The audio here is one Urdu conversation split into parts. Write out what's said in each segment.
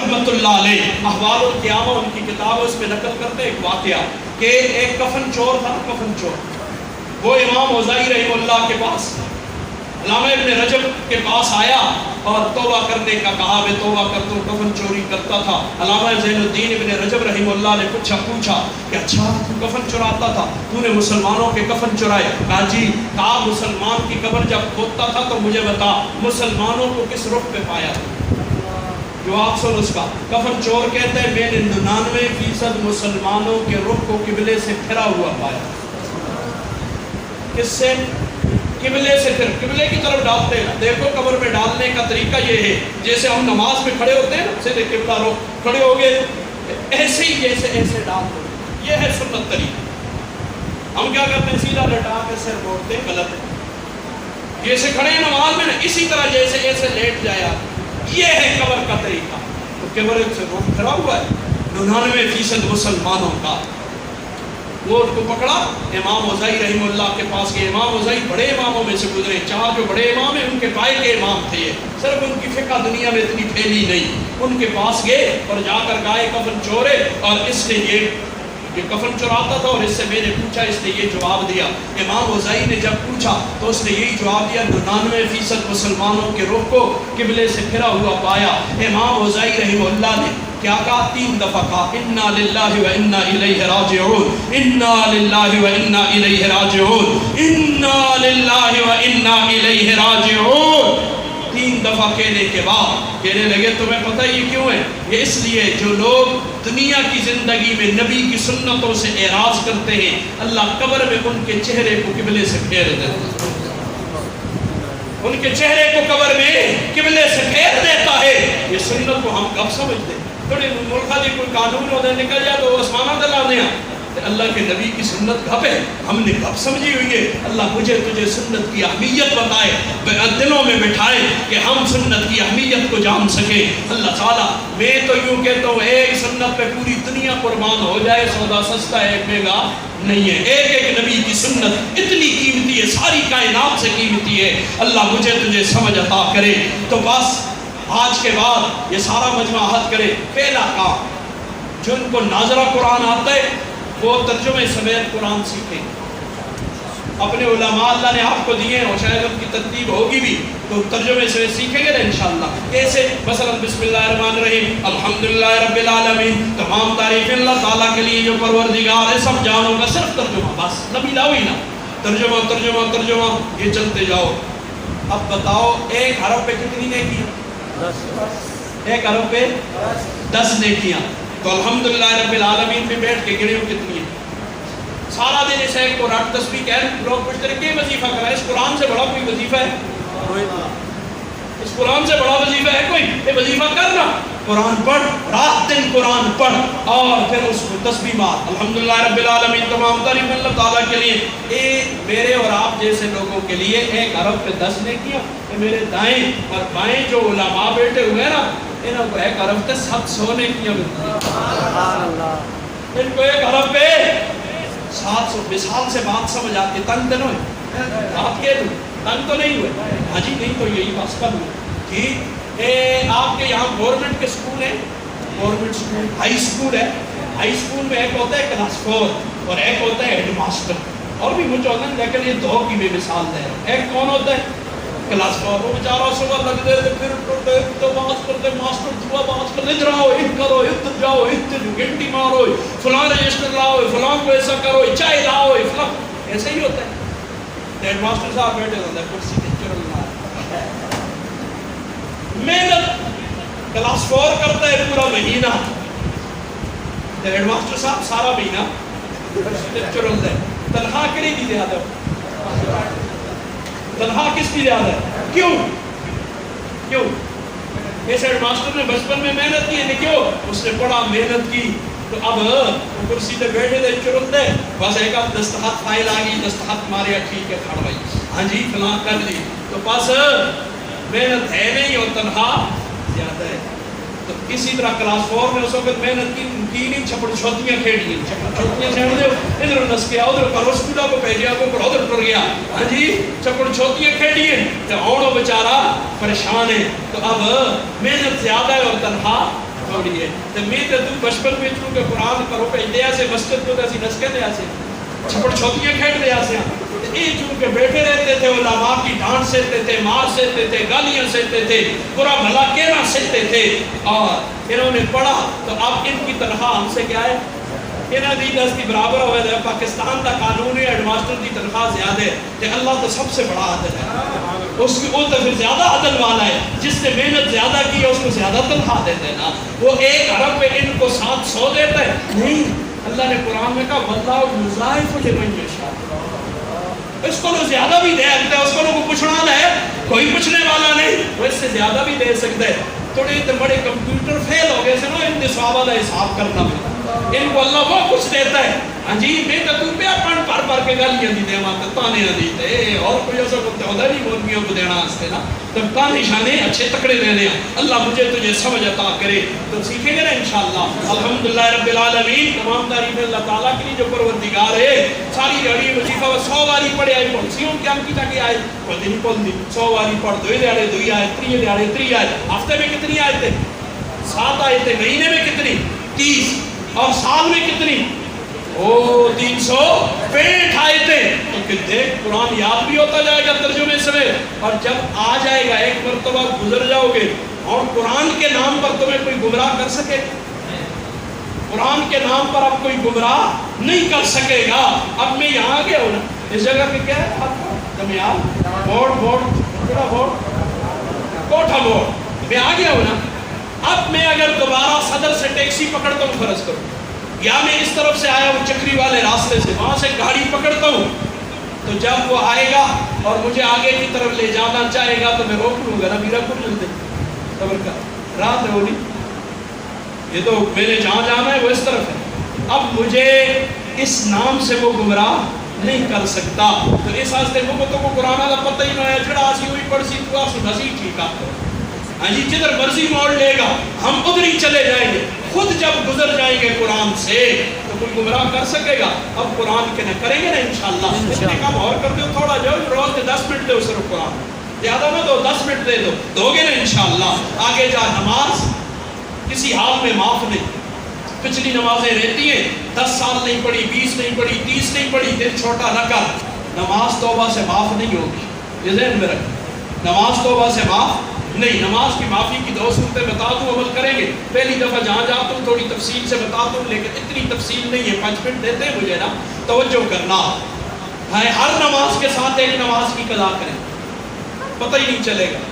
رحمۃ اللہ علیہ احوال القیامہ ان کی کتاب اس میں نقل کرتے ایک واقعہ کہ ایک کفن چور تھا، کفن چور، وہ امام اوزاعی رحمہ اللہ کے پاس، علامہ ابن رجب کے پاس آیا اور توبہ کرنے کا کہا، میں توبہ کرتا ہوں، کفن چوری کرتا تھا۔ علامہ زین الدین ابن رجب رحمہ اللہ نے پوچھا کہ اچھا تو کفن چراتا تھا، تو نے مسلمانوں کے کفن چرائے؟ کہا جی۔ کہا مسلمان کی قبر جب کھودتا تھا تو مجھے بتا مسلمانوں کو کس رخ پہ پایا تھا؟ جواب سن اس کا۔ کفن چور کہتے ہیں میں نے 99% مسلمانوں کے رخ کو قبلے سے پھرا ہوا پایا۔ کس سے؟ قبلے سے، پھر قبلے کی طرف ڈالتے ہیں۔ دیکھو قبر میں ڈالنے کا طریقہ یہ ہے، جیسے ہم نماز میں کھڑے ہوتے ہیں سیدھے قبلہ رخ کھڑے ہو گئے، ایسے ہی جیسے ایسے ڈال دو، یہ ہے سنت طریقہ۔ ہم کیا کرتے ہیں؟ سیدھا لٹا کے سر موڑتے ہیں، غلط ہے۔ جیسے کھڑے ہیں نماز میں نا، اسی طرح جیسے ایسے لیٹ جایا، یہ ہے قبر کا طریقہ۔ تو قبر سے رخ پھرا ہوا ہے 99% مسلمانوں کا۔ وہ ان کو پکڑا، امام اوزاعی رحمہ اللہ کے پاس گئے۔ امام اوزاعی بڑے اماموں میں سے گزرے، 4 جو بڑے امام ہیں ان کے پائے کے امام تھے یہ، صرف ان کی فقہ دنیا میں اتنی پھیلی نہیں۔ ان کے پاس گئے اور جا کر کہا کفن چورے، اور اس نے یہ کفن چراتا تھا اور اس سے میں نے پوچھا، اس نے یہ جواب دیا۔ امام اوزاعی نے جب پوچھا تو اس نے یہی جواب دیا، 99% مسلمانوں کے رخ کو قبلے سے پھرا ہوا پایا۔ امام اوزاعی رحمہ اللہ نے کیا کہا؟ 3 دفعہ کہا انا للہ و انا الیہ راجعون، انا للہ و انا الیہ راجعون، انا للہ و انا الیہ راجعون۔ 3 دفعہ کہنے کے بعد کہنے لگے تمہیں پتہ یہ کیوں ہے؟ یہ اس لیے جو لوگ دنیا کی زندگی میں نبی کی سنتوں سے اعراض کرتے ہیں، اللہ قبر میں ان کے چہرے کو قبلے سے پھیر دیتا ہے، ان کے چہرے کو قبر میں قبلے سے پھیر دیتا ہے۔ یہ سنت کو ہم کب سمجھتے ہیں؟ تھوڑی ملکہ دی کوئی قانون ہوتا نکل جائے تو آسمانہ دلانے ہیں، اللہ کے نبی کی سنت کب ہے؟ ہم نے کب سمجھی ہوئی ہے؟ اللہ مجھے تجھے سنت کی اہمیت بتائے، دلوں میں بٹھائے کہ ہم سنت کی اہمیت کو جان سکیں۔ اللہ تعالیٰ، میں تو یوں کہتا ہوں ایک سنت پہ پوری دنیا قربان ہو جائے، سودا سستا ہے، ایک مہنگا نہیں ہے۔ ایک ایک نبی کی سنت اتنی قیمتی ہے، ساری کائنات سے قیمتی ہے۔ اللہ مجھے تجھے سمجھ عطا کرے۔ تو بس آج کے بعد یہ سارا مجمع عہد کرے، پہلا کام جن کو ناظرہ قرآن آتا ہے وہ ترجمہ سمیت قرآن سیکھیں۔ اپنے علماء اللہ نے آپ کو دیے ہیں اور شاید ان کی ترتیب ہوگی بھی، تو ترجمے سے سیکھیں گے نا انشاءاللہ۔ کیسے؟ مثلا بسم اللہ الرحمن الرحیم، الحمدللہ رب العالمین، تمام تعریف اللہ تعالیٰ کے لیے جو پروردگار ہے سب جانوں کا، صرف ترجمہ، بس نبی لاؤ ہی نا، ترجمہ ترجمہ ترجمہ، یہ چلتے جاؤ۔ اب بتاؤ ایک حرف پہ کتنی نیکیاں؟ 10۔ ایک حرف پہ 10 نیکیاں۔ تو الحمدللہ رب العالمین پہ بیٹھ کے گنے ہو کتنی ہے؟ سارا دن اس ایک کو رٹ تسبیح کہہ، لوگ پوچھتے ہیں کہ وظیفہ کرا ہے، اس قرآن سے بڑا کوئی وظیفہ ہے؟ اس قرآن سے بڑا وظیفہ ہے کوئی؟ یہ وظیفہ کرنا، قرآن پڑھ، رات دن قرآن پڑھ، اور پھر اس کو تسبیح مار، الحمدللہ رب العالمین، تمام تعریف اللہ تعالیٰ کے لیے۔ ایک میرے اور آپ جیسے لوگوں کے لیے ایک حرف پہ 10 نیکیاں۔ میرے دائیں اور بائیں جو علماء بیٹھے ہوئے ہیں نا، انہوں کو ایک حرف پہ 700 نیکیاں ملتی ہیں۔ ان کو ایک حرف پہ 700۔ مثال سے بات سمجھ آتی، تنگ تو نہیں ہوئے؟ آپ کہہ دوں تنگ تو نہیں ہوئے؟ ہاں جی نہیں تو یہی بات کر لوں کہ آپ کے یہاں گورنمنٹ کے سکول ہیں، گورنمنٹ سکول، ہائی سکول ہے، ہائی سکول میں ایک ہوتا ہے کلاس 4 اور ایک ہوتا ہے ہیڈ ماسٹر، اور بھی مجھے ہوتا ہے، لیکن یہ 2 کی میں مثال دے رہا ہوں۔ ایک کون ہوتا ہے؟ کلاس 4۔ وہ بیچارہ صبح لگ دے پھر پڑھتے تو بات کرتے، ماسٹر دعا بات کرتے، ادھر آؤ، ادھر کرو، ادھر جاؤ، ادھر گھنٹی مارو، فلاں رجسٹر لاؤ، فلاں کو ایسا کرو، چائے لاؤ، فلاں، ایسا ہی ہوتا ہے۔ ہیڈ ماسٹر صاحب بیٹھے ہوتے ہیں کرسی پہ، چرلا محنت کلاس 4 کرتا ہے پورا مہینہ، ہیڈ ماسٹر صاحب سارا مہینہ چرل ہے، تنخواہ کے لیے دی زیادہ، تنخواہ کس کی زیادہ ہے؟ کیوں؟ کیوں؟ اس ہیڈ ماسٹر نے بچپن میں محنت کی ہے، کیوں؟ اس نے بڑا محنت کی، تو اب کرسی پہ بیٹھے تھے چرل دے، بس ایک اب دستخط فائل آ گئی، دستخط مارے، ٹھیک ہے کھڑ بھائی، ہاں جی فلاں کر لی، تو بس محنت ہے نہیں اور تنخواہ زیادہ ہے۔ تو اسی طرح کلاس 4 میں اس وقت محنت کی نہیں، چھپڑ چھوتیاں کھیڑی، چھپڑ چھوتیاں سے ادھر نس گیا، ادھر کرو سکولہ کو بھیجیا کو پڑھو، ادھر ٹر گیا، ہاں جی چھپڑ چھوتیاں کھیڑی ہیں، تو اوڑو بیچارہ پریشان ہے۔ تو اب محنت زیادہ ہے اور تنخواہ تھوڑی پڑھی ہے تو میں تو بچپن میں چوں کہ قرآن کرو پہ دیا سے مسجد کو اسی نسکے دیا سے چھپڑ چھوتیاں کھیل دیا سے یہ چوں کہ بیٹھے رہتے تھے علماء کی ڈانٹ سہتے تھے مار سہتے تھے گالیاں سہتے تھے برا بھلا کہنا سہتے تھے اور انہوں نے پڑھا تو اب ان کی تنخواہ ہم سے کیا ہے انہاں دی دس کی برابر ہوئے تھے پاکستان کا قانون ہے ایڈ ماسٹر کی تنخواہ زیادہ ہے کہ اللہ تو سب سے بڑا عادل ہے اس کی وہ تو پھر زیادہ عدل والا ہے جس نے محنت زیادہ کی ہے اس کو زیادہ تنخواہ دیتے ہیں نا وہ 1 ارب پہ ان کو 700 دیتا ہے نہیں اللہ نے قرآن میں کہا واللہ یضاعف لمن یشاء اس کو زیادہ بھی دے سکتا ہے اس کو پوچھنا ہے کوئی پوچھنے والا نہیں وہ اس سے زیادہ بھی دے سکتا ہے تھوڑے بڑے کمپیوٹر فیل ہو گئے سے نا ان ثوابہ کا حساب کرنا میں ان کو اللہ وہ کچھ دیتا ہے ہاں جی میں تو تم پہ پڑھ پڑھ پڑھ کے گالیاں دی دے ماں تانے دی تے اور کوئی ایسا کو ہوتا نہیں مولویوں کو دینا واسطے نا تو تانے شانے اچھے تکڑے دینے ہیں اللہ مجھے تجھے سمجھ عطا کرے تو سیکھیں گے نا انشاءاللہ الحمدللہ رب العالمین تمام تعریفیں اللہ تعالیٰ کی جو پروردگار ہے ساری جڑی وظیفہ 100 باری پڑھے آئی پڑھ سیوں کیا کی تاکہ آئے پڑھ نہیں پڑھ دی 100 باری پڑھ دوئی دیاڑے دوئی آئے تری دیاڑے تری آئے ہفتے میں کتنی آئے تھے 7 آئے تھے مہینے میں کتنی 30 اور سال میں کتنی 365 آئے تھے تو کہ دیکھ قرآن یاد بھی ہوتا جائے گا ترجمے سے اور جب آ جائے گا ایک مرتبہ گزر جاؤ گے اور قرآن کے نام پر تمہیں کوئی گمراہ کر سکے قرآن کے نام پر اب کوئی گمراہ نہیں کر سکے گا اب میں یہاں گیا ہوں نا اس جگہ پہ کیا ہے آپ کا دمیال بورڈ کوٹھا بورڈ میں آ گیا ہوں نا اب میں اگر دوبارہ صدر سے ٹیکسی پکڑتا ہوں فرض کروں یا میں اس طرف سے آیا ہوں چکری والے راستے سے وہاں سے گاڑی پکڑتا ہوں تو جب وہ آئے گا اور مجھے آگے کی طرف لے جانا چاہے گا تو میں روک لوں گا نا میرا کچھ ملتے خبر کا رات ہے وہ نہیں یہ تو میں نے جہاں جانا ہے وہ اس طرف ہے اب مجھے اس نام سے وہ گمراہ نہیں کر سکتا تو اس واسطے وہ تو کو قرآن کا پتہ ہی نہ ہے جڑا سی ہوئی پڑسی تو آپ نسی ٹھیک آپ ہاں جی جدھر مرضی موڑ لے گا ہم ادھر ہی چلے جائیں گے خود جب گزر جائیں گے قرآن سے تو کوئی گمراہ کر سکے گا اب قرآن کے نہ کریں گے نا انشاءاللہ اتنے کام اور کر دو تھوڑا جاؤ روز کے 10 منٹ دے صرف قرآن زیادہ نہ دو 10 منٹ دے دو گے نا انشاءاللہ آگے جا نماز کسی حال میں معاف نہیں پچھلی نمازیں رہتی ہیں 10 سال نہیں پڑھی 20 نہیں پڑھی 30 نہیں پڑھی دل چھوٹا نہ کر نماز توبہ سے معاف نہیں ہوگی یہ ذہن میں رکھ نماز توبہ سے معاف نہیں نماز کی معافی کی 2 صورتیں بتا دوں عمل کریں گے پہلی دفعہ جہاں جاتا ہوں تھوڑی تفصیل سے بتا دوں لیکن اتنی تفصیل نہیں ہے 5 منٹ دیتے ہیں مجھے نا توجہ کرنا ہے ہر نماز کے ساتھ ایک نماز کی قضا کریں پتہ ہی نہیں چلے گا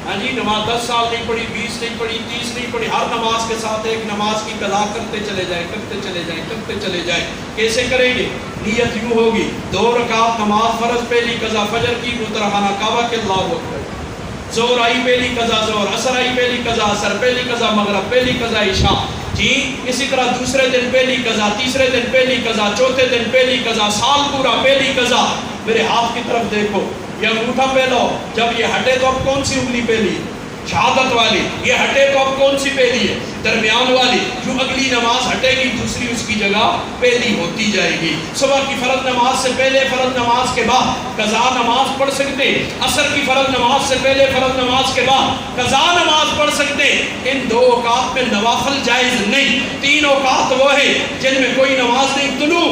ہاں جی نماز 10 سال نہیں پڑھی 20 نہیں پڑھی 30 نہیں پڑھی ہر نماز کے ساتھ ایک نماز کی قضا کرتے چلے جائیں کرتے چلے جائیں کرتے چلے جائیں کیسے کریں گے نیت یوں ہوگی 2 رکعت نماز فرض پہلی قضا فجر کی مترہانہ کعبہ کے اللہ اکبر ظہر آئی پہلی قضا ظہر عصر آئی پہلی قضا عصر پہلی قضا مغرب پہلی قضا عشاء جی اسی طرح دوسرے دن پہلی قضا تیسرے دن پہلی قضا چوتھے دن پہلی قضا سال پورا پہلی قضا میرے ہاتھ کی طرف دیکھو یہ انگوٹھا پہلو جب یہ ہٹے تو اب کون سی انگلی پہلی شہادت والی یہ ہٹے تو اب کون سی پہلی ہے درمیان والی جو اگلی نماز ہٹے گی دوسری اس کی جگہ پہلی ہوتی جائے گی صبح کی فرض نماز سے پہلے فرض نماز کے بعد قضا نماز پڑھ سکتے عصر کی فرض نماز سے پہلے فرض نماز کے بعد قضا نماز پڑھ سکتے ان 2 اوقات میں نوافل جائز نہیں 3 اوقات وہ ہے جن میں کوئی نماز نہیں طلوع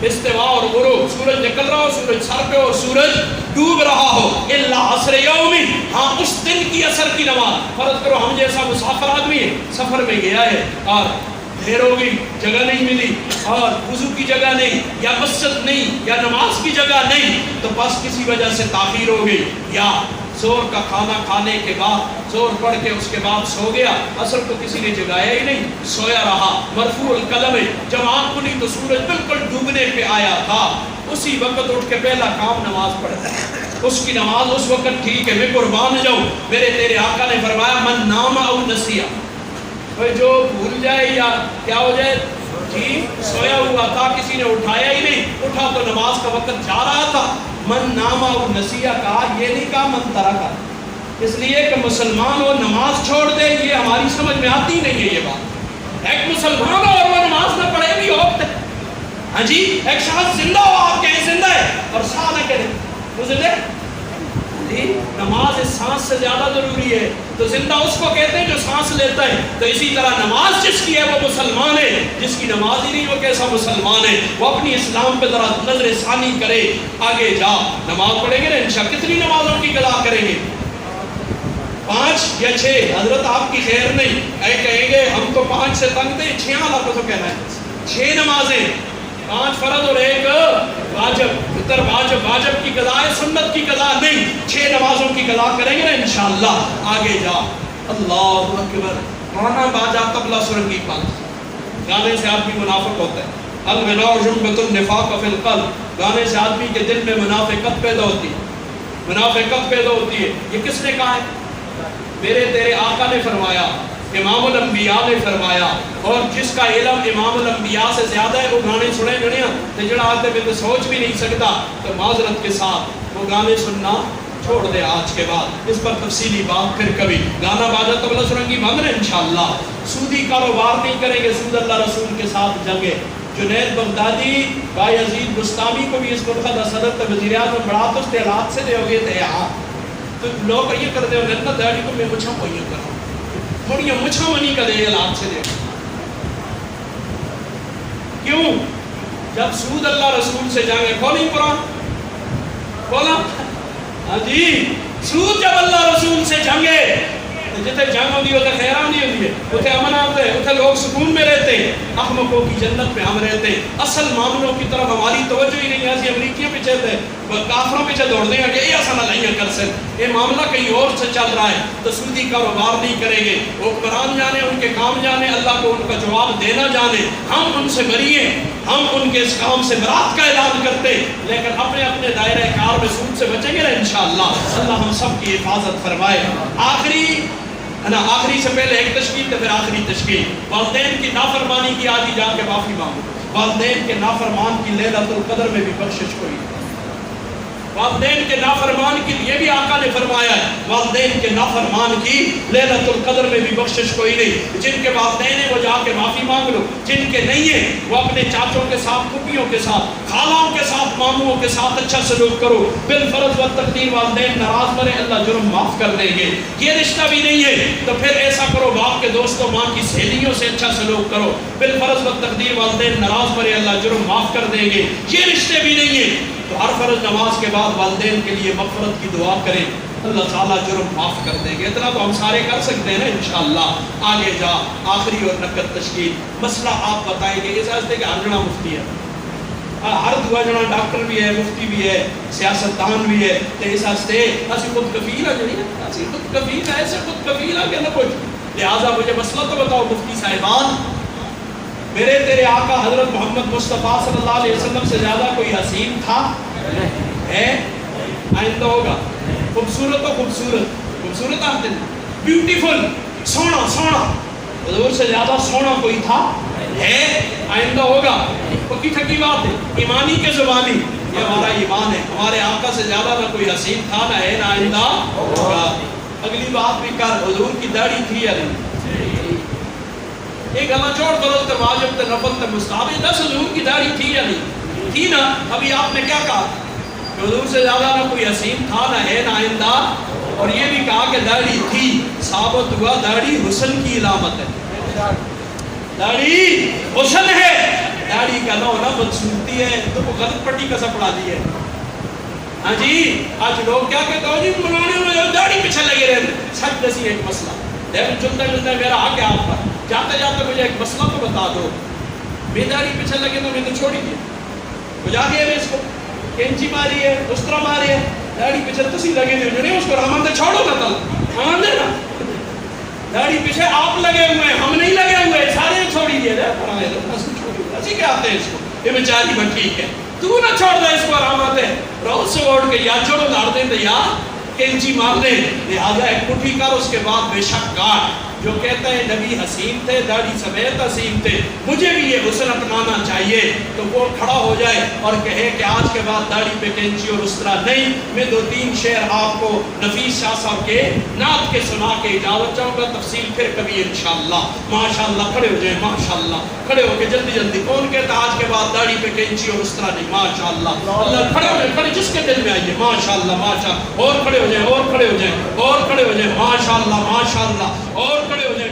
استوا اور غروب سورج نکل رہا ہو سورج سر پہ اور سورج ڈوب رہا ہو الا عصر یومی ہاں اس دن کی عصر کی نماز فرض کرو ہم جیسا مسافر آدمی ہے سفر میں گیا ہے اور دیر ہو گئی جگہ نہیں ملی اور وضو کی جگہ نہیں یا مسجد نہیں یا نماز کی جگہ نہیں تو بس کسی وجہ سے تاخیر ہو گئی یا زور کا کھانا کھانے کے بعد زور پڑھ کے اس کے بعد سو گیا عصر کو کسی نے جگایا ہی نہیں سویا رہا مرفوع القلم ہے جب آنکھ کھلی تو سورج بالکل ڈوبنے پہ آیا تھا اسی وقت اٹھ کے پہلا کام نماز پڑھا اس کی نماز اس وقت ٹھیک ہے میں قربان جاؤں میرے تیرے آقا نے فرمایا من نام او نسیا جو بھول جائے یا کیا ہو جائے جی سویا ہوا تھا کسی نے اٹھایا ہی نہیں اٹھا تو نماز کا وقت جا رہا تھا من نام او نسیا کہا یہ نہیں کہا من ترکا اس لیے کہ مسلمان وہ نماز چھوڑ دے یہ ہماری سمجھ میں آتی نہیں ہے یہ بات ایک مسلمان ہو اور وہ نماز نہ پڑھے بھی ہوتے ہاں جی ایک شخص زندہ ہو آپ کہیں زندہ ہے اور سا نہ کرے وہ زندہ جی نماز اس سانس سے زیادہ ضروری ہے. تو زندہ اس کو کہتے ہیں جو سانس لیتا ہے. تو اسی طرح نماز جس کی ہے وہ مسلمان ہے, جس کی نماز ہی نہیں وہ کیسا مسلمان ہے. وہ اپنی اسلام پہ ذرا نظر ثانی کرے, آگے جا نماز پڑھیں گے نا انشاءاللہ. کتنی نمازوں کی قضا کریں گے؟ 5 یا 6؟ حضرت آپ کی خیر نہیں, اے کہیں گے ہم تو 5 سے تنگ تھے, 6 آپ کو تو کہنا ہے 6 نمازیں, 5 فرض اور 1 واجب. اتر واجب کی قضا ہے, سنت کی قضا نہیں. 6 نمازوں کی قضا کریں گے نا انشاءاللہ. آگے جا اللہ اکبر. گانا باجا طبلہ سرنگی پاک, گانے سے آدمی منافق ہوتا ہے. الغناء جنبۃ النفاق فی القلب, گانے سے آدمی کے دل میں منافقت پیدا ہوتی ہے, منافقت پیدا ہوتی ہے. یہ کس نے کہا ہے؟ میرے تیرے آقا نے فرمایا, امام الانبیاء نے فرمایا. اور جس کا علم امام الانبیاء سے زیادہ ہے وہ گانے سنے جڑیاں تو جڑا آتے میں تو سوچ بھی نہیں سکتا. تو معذرت کے ساتھ وہ گانے سننا چھوڑ دے آج کے بعد. اس پر تفصیلی بات پھر کبھی. گانا باجا طبلہ سرنگی بند ہے انشاءاللہ. سودی کاروبار نہیں کریں گے, سود اللہ رسول کے ساتھ جنگے. جنید بغدادی بایزید بستامی کو بھی اس ملک کا صدر وزیر اعظم بڑا تو استعلاق سے دے ہوگے تھے. تو لوگ یہ کرتے ہو نہ داڑھی کو میں مچھا پوئیوں کر رہا ہوں, تھوڑی مچھا منی کا دے علاق سے دے. کیوں؟ جب سود اللہ رسول سے جائیں, کھولیں قرآن کھولا, ہاں جی سود جب اللہ رسول سے جنگے جتے جنگ ہوتی ہوتے خیران نہیں ہوتی ہے, اتنے امن آتے ہیں, اتنے لوگ سکون میں رہتے ہیں. احمقوں کی جنت میں ہم رہتے ہیں. اصل معاملوں کی طرف ہماری توجہ ہی نہیں. ایسی امریکیوں پیچھے تھے, کافروں پیچھے دوڑ دیں گے کہ یہ ایسا نہ نہیں کر سکتے, یہ معاملہ کہیں اور سے چل رہا ہے. تو سودی کاروبار نہیں کریں گے. حکمران جانے, ان کے کام جانے, اللہ کو ان کا جواب دینا جانے. ہم ان سے بری ہیں, ہم ان کے اس کام سے برات کا اعلان کرتے, لیکن اپنے اپنے دائرہ کار میں سود سے بچیں گے نا انشاءاللہ. اللہ ہم سب کی حفاظت فرمائے. آخری سے پہلے ایک تشکیل تو پھر آخری تشکیل. والدین کی نافرمانی کی آدھی جا کے معافی مانگو. والدین کے نافرمان کی لیلۃ القدر میں بھی بخشش کوئی نہیں. والدین کے نافرمان کی, یہ بھی آقا نے فرمایا ہے, والدین کے نافرمان کی لیلۃ القدر میں بھی بخشش کوئی نہیں. جن کے والدین ہیں وہ جا کے معافی مانگ لو, جن کے نہیں ہیں وہ اپنے چاچوں کے ساتھ, پھوپھیوں کے ساتھ, خالوں کے ساتھ, ماموں کے ساتھ اچھا سلوک کرو. بالفرض و تقدیر والدین ناراض کرے, اللہ جرم معاف کر دیں گے. یہ رشتہ بھی نہیں ہے تو پھر ایسا کرو, باپ کے دوستوں, ماں کی سہیلیوں سے اچھا سلوک کرو. بالفرض و تقدیر والدین ناراض کرے, اللہ جرم معاف کر دیں گے. یہ رشتے بھی نہیں ہیں تو ہر فرض نماز کے بعد والدین کے لیے مغفرت کی دعا کریں, اللہ تعالیٰ جرم معاف کر دیں گے. اتنا تو ہم سارے کر سکتے ہیں نا انشاءاللہ. آگے جا آخری اور نقد تشکیل. مسئلہ آپ بتائیں گے, اس واسطے کہ ہر جنا مفتی ہے, ہر دعا جنا ڈاکٹر بھی ہے, مفتی بھی ہے, سیاستدان بھی ہے. تو اس واسطے اسی خود کفیل ہے, جڑی اسی خود کفیل ہے, ایسے خود کفیل ہے کہ نہ کچھ. لہٰذا مجھے مسئلہ تو بتاؤ مفتی صاحبان. میرے تیرے آقا حضرت محمد مصطفیٰ صلی اللہ علیہ وسلم سے زیادہ کوئی حسین تھا ہے؟ آئندہ ہوگا. خوبصورت و خوبصورت, خوبصورت آتے ہیں, بیوٹیفل, سونا سونا, حضور سے زیادہ سونا کوئی تھا ہے؟ آئندہ ہوگا. پکی ٹھکی بات ہے, ایمانی کے زبانی, یہ ہمارا ایمان ہے. ہمارے آقا سے زیادہ نہ کوئی حسین تھا, نہ ہے, نہ آئندہ ہوگا. اگلی بات بھی کر, حضور کی داڑھی تھی یا نہیں؟ ایک اللہ چھوڑ فرض تے واجب تے نفل تے مستحب, 10 حضور کی داڑھی تھی یا نہیں؟ تھی نا. ابھی آپ نے کیا کہا کہ حضور سے زیادہ نہ کوئی حسین تھا, نہ ہے, نہ آئندہ. اور یہ بھی کہا کہ داڑھی تھی. ثابت ہوا داڑھی حسن کی علامت ہے, داڑھی حسن ہے. داڑھی کا نہ ہونا بدسورتی ہے. تو وہ غلط پٹی کا سا پڑھا دی ہے. ہاں جی, آج لوگ کیا کہتے ہو جی منانے میں داڑھی پیچھے لگے رہتے. سچ دسی ایک مسئلہ, لیکن چلتا چلتا میرا حق ہے آپ پر, جاتے جاتے مجھے ایک مسئلہ تو بتا دو. میں داڑھی پیچھے لگے تو میں تو چھوڑی دیا, بجا دیا میں اس کو, کینچی ماری ہے, اس طرح ماری ہے, داڑھی پیچھے تسی لگے دے نہیں, اس کو رحمان دے چھوڑو نا, تل رحمان دے نا. داڑھی پیچھے آپ لگے ہوئے ہیں, ہم نہیں لگے ہوئے, سارے چھوڑی دیے دے. اسی کیا آتے ہیں اس کو, یہ بیچاری بن ٹھیک ہے, تو نہ چھوڑ دے اس کو رحمان دے. روز سے اوڑ کے یا جوڑو لار دیں دے یا کینچی مار دیں. لہٰذا ایک مٹھی کر, اس کے بعد بے شک کاٹ. جو کہتا ہے نبی حسین تھے، داڑھی سمیت حسین تھے، مجھے بھی یہ حسن اپنانا چاہیے، تو وہ کھڑا ہو جائے اور کہے کہ آج کے بعد داڑھی پہ کینچی اور اس طرح نہیں۔ میں 2-3 شعر آپ کو نفیس شاہ صاحب کے نعت کے سنا کے اجازت چاہوں گا، تفصیل پھر کبھی انشاءاللہ۔ ماشاءاللہ کھڑے ہو جائیں، ماشاءاللہ کھڑے ہو کے جلدی جلدی۔ کون کہتا آج کے بعد داڑھی پہ کینچی اور اس طرح نہیں؟ ماشاءاللہ، اللہ کھڑے ہو جائیں، کھڑے جس کے دل میں آئیے، ماشاءاللہ ماشاءاللہ، اور کھڑے ہو جائیں، اور کھڑے ہو جائیں، اور کھڑے ہو جائیں، ماشاءاللہ ماشاءاللہ، اور کھڑے ہو جائیں۔